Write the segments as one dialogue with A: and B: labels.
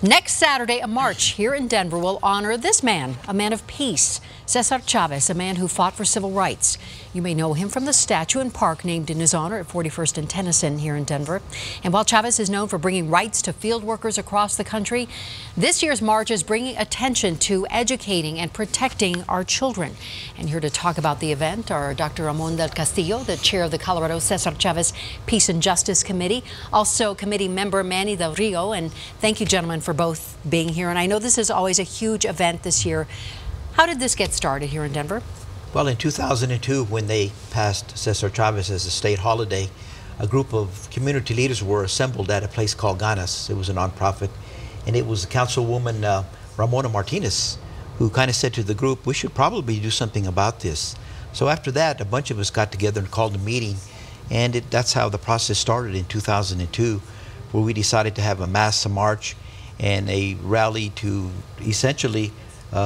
A: Next Saturday, a march here in Denver will honor this man, a man of peace, Cesar Chavez, a man who fought for civil rights. You may know him from the statue and park named in his honor at 41st and Tennyson here in Denver. And while Chavez is known for bringing rights to field workers across the country, this year's march is bringing attention to educating and protecting our children. And here to talk about the event are Dr. Ramon del Castillo, the chair of the Colorado Cesar Chavez Peace and Justice Committee, also committee member Manny Del Rio. And thank you, gentlemen, for both being here. And I know this is always a huge event this year. How did this get started here in Denver?
B: Well, in 2002, when they passed Cesar Chavez as a state holiday, a group of community leaders were assembled at a place called Ganas. It was a nonprofit, and it was Councilwoman Ramona Martinez who kind of said to the group, we should probably do something about this. So after that, a bunch of us got together and called a meeting, and that's how the process started in 2002, where we decided to have a mass march and a rally to essentially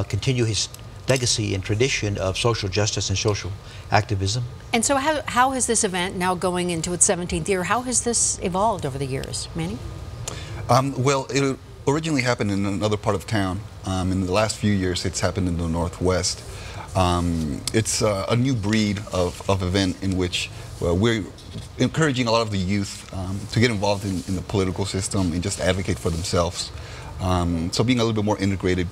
B: continue his legacy and tradition of social justice and social activism.
A: And so how has this event, now going into its 17th year, how has this evolved over the years? Manny?
C: Well, it originally happened in another part of town. In the last few years, it's happened in the Northwest. It's a new breed of event in which we're encouraging a lot of the youth to get involved in the political system and just advocate for themselves. So being a little bit more integrated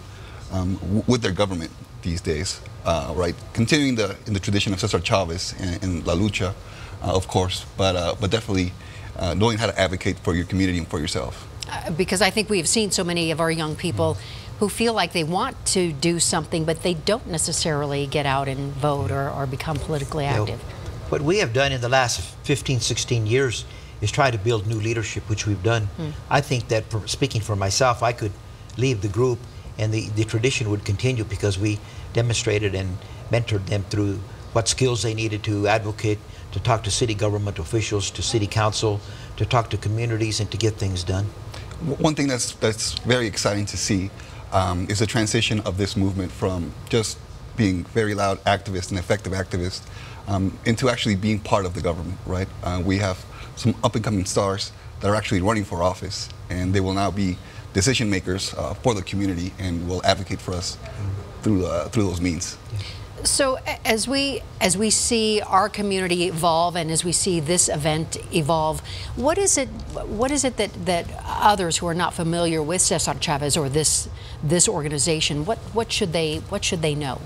C: with their government these days, right? Continuing in the tradition of Cesar Chavez and La Lucha, of course, but definitely knowing how to advocate for your community and for yourself.
A: Because I think we've seen so many of our young people who feel like they want to do something, but they don't necessarily get out and vote or become politically active.
B: What we have done in the last 15, 16 years is try to build new leadership, which we've done. I think that, speaking for myself, I could leave the group and the tradition would continue because we demonstrated and mentored them through what skills they needed to advocate, to talk to city government officials, to city council, to talk to communities and to get things done.
C: One thing that's very exciting to see is the transition of this movement from just being very loud activists and effective activists into actually being part of the government, right? We have some up-and-coming stars that are actually running for office, and they will now be decision makers for the community and will advocate for us through those means.
A: So as we see our community evolve and as we see this event evolve, what is it that others who are not familiar with Cesar Chavez or this organization, what should they know?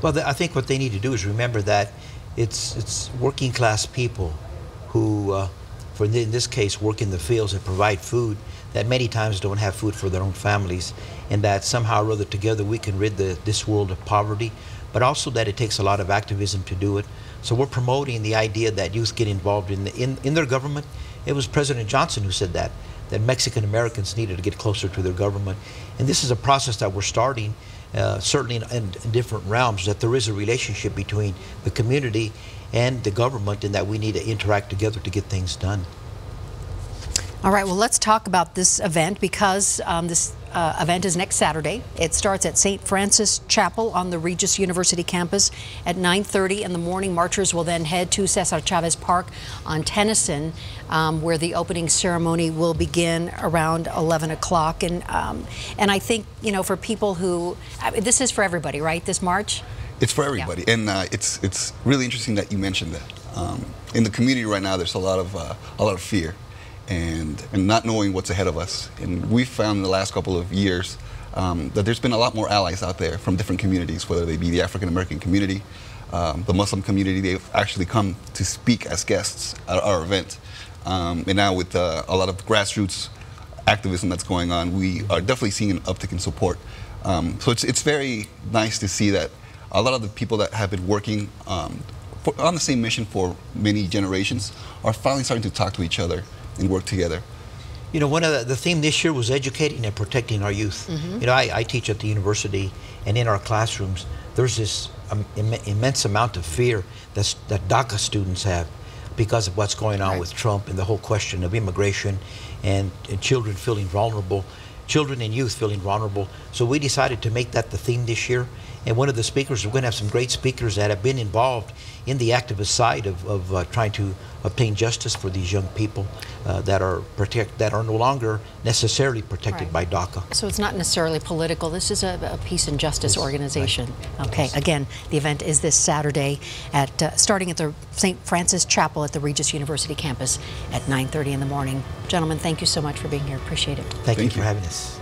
B: Well, I think what they need to do is remember that it's working class people who in this case work in the fields and provide food that many times don't have food for their own families, and that somehow or other together we can rid this world of poverty, but also that it takes a lot of activism to do it. So we're promoting the idea that youth get involved in their government. It was President Johnson who said that Mexican Americans needed to get closer to their government. And this is a process that we're starting, certainly in different realms, that there is a relationship between the community and the government and that we need to interact together to get things done.
A: All right, well, let's talk about this event because this event is next Saturday. It starts at St. Francis Chapel on the Regis University campus at 9:30 in the morning. Marchers will then head to Cesar Chavez Park on Tennyson, where the opening ceremony will begin around 11 o'clock. And I think, you know, for people who, this is for everybody, right, this march?
C: It's for everybody, yeah. And it's really interesting that you mentioned that. In the community right now, there's a lot of fear. And not knowing what's ahead of us. And we've found in the last couple of years that there's been a lot more allies out there from different communities, whether they be the African American community, the Muslim community. They've actually come to speak as guests at our event. And now with a lot of grassroots activism that's going on, we are definitely seeing an uptick in support. So it's very nice to see that a lot of the people that have been working on the same mission for many generations are finally starting to talk to each other and work together.
B: You know, one of the theme this year was educating and protecting our youth. You know, I teach at the university, and in our classrooms, there's this immense amount of fear that DACA students have because of what's going on with Trump and the whole question of immigration and children feeling vulnerable, children and youth feeling vulnerable. So we decided to make that the theme this year, And one of the speakers, we're going to have some great speakers that have been involved in the activist side of trying to obtain justice for these young people that are no longer necessarily protected by DACA.
A: So it's not necessarily political. This is a peace and justice organization. Right. Okay.
B: Yes.
A: Again, the event is this Saturday at starting at the St. Francis Chapel at the Regis University campus at 9:30 in the morning. Gentlemen, thank you so much for being here. Appreciate it.
B: Thank you for having us.